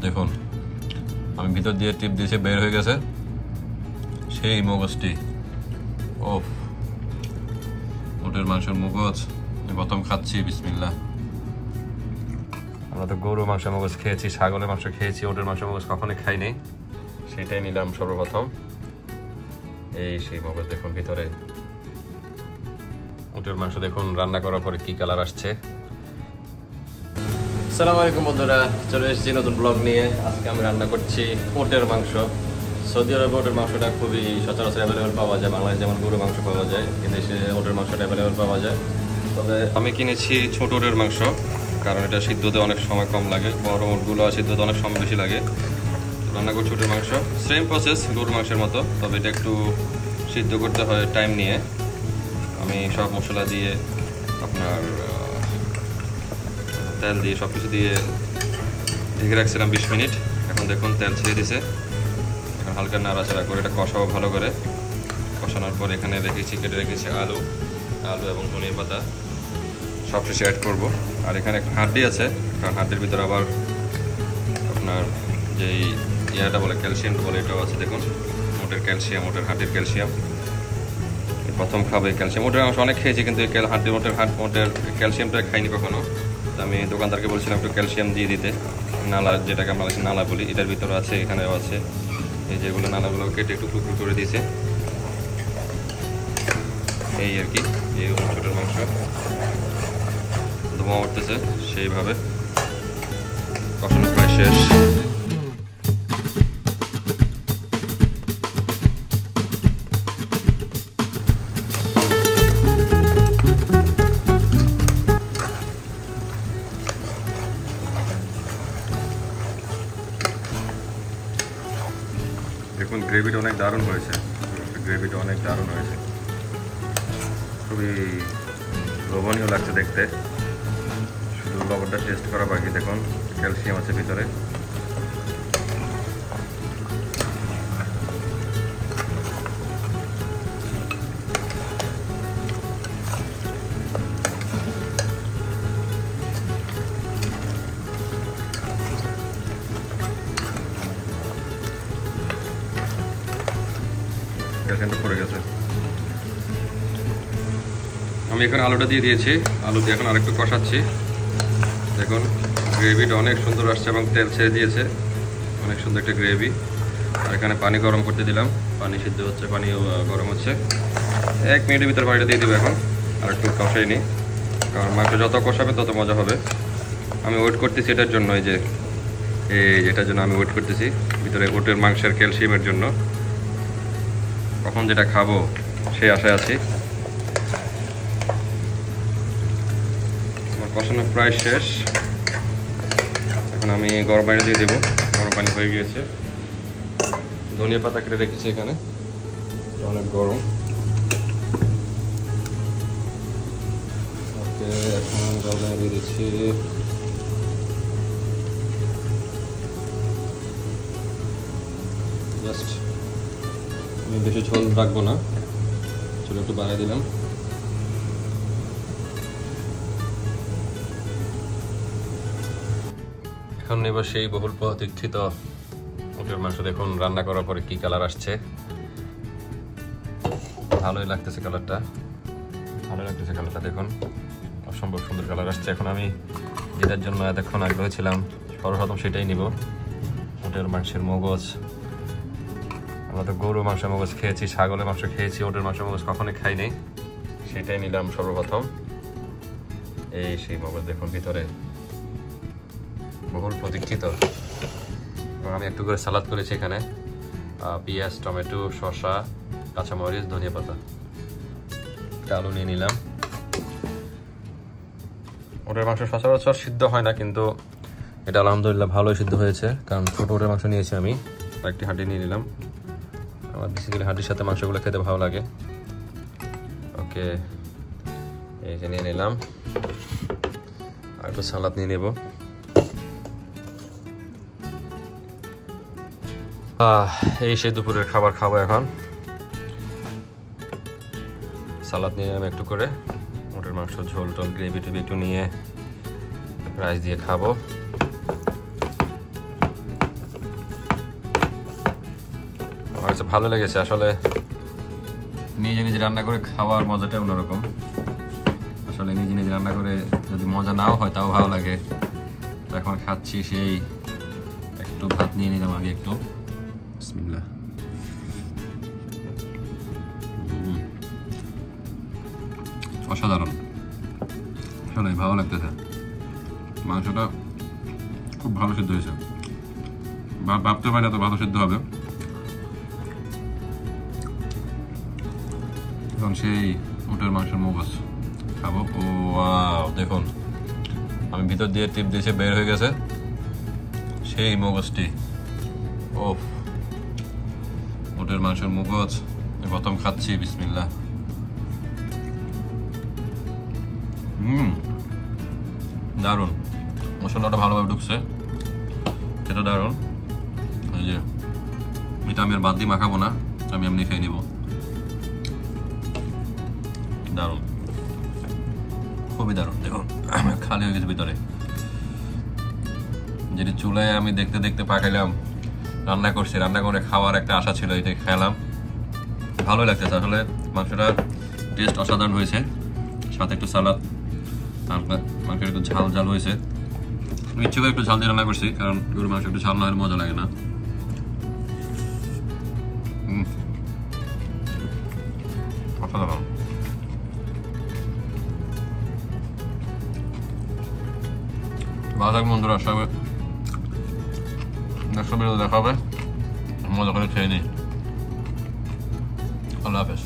দেখুন আমি ভিতর দিয়ে টিপ দিয়েছি, বের হয়ে গেছে সেই মগজটি। ওফ, উটের মাংসের মগজ প্রথম খাচ্ছি, বিসমিল্লাহ। আমরা তো গরু মাংসের মগজ খেয়েছি, ছাগলের মাংস খেয়েছি, উটের মাংসের মগজ কখনোই খাইনি, সেটাই নিলাম সর্বপ্রথম। এই সেই মগজ দেখুন ভিতরে। উটের মাংস দেখুন রান্না করার পরে কি কালার আসছে। আসসালামু আলাইকুম বন্ধুরা, চলে এসেছি নতুন ব্লগ নিয়ে। আজকে আমি রান্না করছি উটের মাংস। সৌদি আরবে উটের মাংসটা খুবই সচরাচর অ্যাভেলেবেল পাওয়া যায়। বাংলাদেশে যেমন গরুর মাংস পাওয়া যায়, বিদেশে উটের মাংসটা অ্যাভেলেবেল পাওয়া যায়। তবে আমি কিনেছি ছোট উটের মাংস, কারণ এটা সিদ্ধতে অনেক সময় কম লাগে। বড় উটগুলো সিদ্ধতে অনেক সময় বেশি লাগে। রান্না করছি উটের মাংস, সেম প্রসেস গরুর মাংসের মতো, তবে এটা একটু সিদ্ধ করতে হয় টাইম নিয়ে। আমি সব মশলা দিয়ে আপনার তেল দিয়ে সব কিছু দিয়ে ঢেকে রাখছিলাম 20 মিনিট। এখন দেখুন তেল ছেড়ে দিছে। এখন হালকা নাড়াচাড়া করে এটা কষাবো ভালো করে। কষানোর পর এখানে কেটে রেখেছি আলু এবং ধনিয়া পাতা, সব শেষে অ্যাড করবো। আর এখানে হাড্ডি আছে, কারণ হাড্ডির ভিতরে আবার আপনার যেই ইয়াটা বলে ক্যালসিয়ামটা বলে এটাও আছে। দেখুন উটের ক্যালসিয়াম, উটের হাড্ডির ক্যালসিয়াম। প্রথম খাবো এই ক্যালসিয়াম। উটের মাংস অনেক খেয়েছি, কিন্তু এই উটের ক্যালসিয়ামটা খাইনি কখনো। আমি দোকানদারকে বলছিলাম একটু ক্যালসিয়াম দিয়ে দিতে। নালা, যেটাকে আমরা নালা বলি, এটার ভিতরে আছে, এখানেও আছে। এই যেগুলো নালাগুলো কেটে একটু টুকরো করে দিয়েছে, এই আর কি। এই ছোটোর মাংস ধোঁয়া উঠতেছে, সেইভাবে কষানো প্রায় শেষ। দেখুন গ্রেভিটা অনেক দারুণ হয়েছে, খুবই লোভনীয় লাগছে দেখতে। শুধু লবণটা টেস্ট করা বাকি। দেখুন ক্যালসিয়াম আছে ভিতরে। ক্যালসিয়ামটা পড়ে গেছে। আমি এখানে আলুটা দিয়ে দিয়েছি, আলু দিয়ে এখন আরেকটু কষাচ্ছি। দেখুন গ্রেভিটা অনেক সুন্দর আসছে এবং তেল ছেড়ে দিয়েছে, অনেক সুন্দর একটা গ্রেভি। আর এখানে পানি গরম করতে দিলাম, পানি সিদ্ধ হচ্ছে, পানি গরম হচ্ছে। 1 মিনিটের ভিতরে পানিটা দিয়ে দেবো এখন। আর একটু কষাই নিই, কারণ মাংস যত কষাবে তত মজা হবে। আমি ওয়েট করতেছি এটার জন্য, যেটার জন্য আমি ওয়েট করতেছি, ভিতরে উটের মাংসের ক্যালসিয়ামের জন্য। কখন যেটা খাবো সেই আশায় আছি। আমার কষানো প্রায় শেষ। এখন আমি গরম পানি দিয়ে দেবো। গরম পানি হয়ে গিয়েছে। ধনিয়া পাতা কেটে রেখেছি এখানে, অনেক গরম। ওকে, এখন গরম পানি দিয়ে দিচ্ছি। জাস্ট আমি বেশি ঝোল রাখবো না, ঝোল একটু বাড়াই দিলাম। এখন এবার সেই বহুল প্রতীক্ষিত উটের মাংস দেখুন রান্না করার পরে কি কালার আসছে। ভালোই লাগতেছে কালারটা, দেখুন অসম্ভব সুন্দর কালার আসছে। এখন আমি যেটার জন্য এতক্ষণ আগ্রহী ছিলাম সর্বপ্রথম সেটাই নিব, উটের মাংসের মগজ। আমরা তো গরু মাংসের মগজ খেয়েছি, ছাগলের মাংস খেয়েছি, উটের মাংসের মগজ কখনোই খাইনি, সেটাই নিলাম সর্বপ্রথম। এই সেই মগজ দেখুন ভিতরে, বহুল প্রতীক্ষিত। এবং আমি একটু করে সালাদ করেছি এখানে, পেঁয়াজ, টমেটো, শসা, কাঁচামরিচ, ধনিয়া পাতা। আলু নিয়ে নিলাম। উটের মাংস সচরাচর সিদ্ধ হয় না, কিন্তু এটা আলহামদুলিল্লাহ ভালোই সিদ্ধ হয়েছে, কারণ ছোটো উটের মাংস নিয়েছি আমি। একটি হাঁডি নিয়ে নিলাম, আমার বেসিক্যালি হাঁডির সাথে মাংসগুলো খেতে ভালো লাগে। ওকে, এই যে নিয়ে নিলাম। আর একটু সালাদ নিয়ে নেব। এই সে দুপুরের খাবার খাবো এখন। সালাদ নিয়ে আমি একটু করে, উটের মাংস ঝোল টোল গ্রেভি টেভি একটু নিয়ে রাইস দিয়ে খাবো। কাছে ভালো লেগেছে। আসলে নিজে নিজে রান্না করে খাওয়ার মজাটা অন্যরকম। আসলে নিজে নিজে রান্না করে যদি মজা নাও হয় তাও ভালো লাগে। এখন খাচ্ছি, সেই একটু ভাত নিয়ে নিলাম আগে একটু। বিসমিল্লাহ। অসাধারণ, আসলে ভালো লাগতেছে। মাংসটা খুব ভালো সিদ্ধ হয়েছে, ভাবতে পারি এত ভালো সিদ্ধ হবে। এখন সেই উটের মাংসের মগজ খাবো। ও ওয়াও, দেখুন আমি ভিতর দিয়ে টিপ দিয়েছে, বের হয়ে গেছে সেই মগজটি। ও, উটের মাংসের মগজ প্রথম খাচ্ছি। বিসমিল্লাহ। দারুণ, মশলাটা ভালোভাবে ঢুকছে, এটা দারুণ। এই যে এটা আমি আর বাদ দিয়ে মাখাবো না, আমি এমনি খেয়ে নিব। দারুণ, খুবই দারুণ। দেখুন খালি হয়ে গেছে ভিতরে। যেটি চুলায় আমি দেখতে দেখতে পাকাইলাম, রান্না করছি, রান্না করে খাওয়ার একটা আশা ছিল, এটাই খেলাম। ভালো লাগতেছে আসলে, মাংসটা টেস্ট অসাধারণ হয়েছে। সাথে একটু সালাদ, আর মাংসটা একটু ঝাল ঝাল হয়েছে। ইচ্ছে করে একটু ঝাল দিয়ে রান্না করছি, কারণ গরুর মাংস একটু ঝাল না হলে মজা লাগে না। অসাধারণ। ভালো থাকবেন বন্ধুরা, সবাই নেক্সট ভিডিওতে দেখা হবে। মজা করে খেয়ে নিই। আল্লাহ হাফেজ।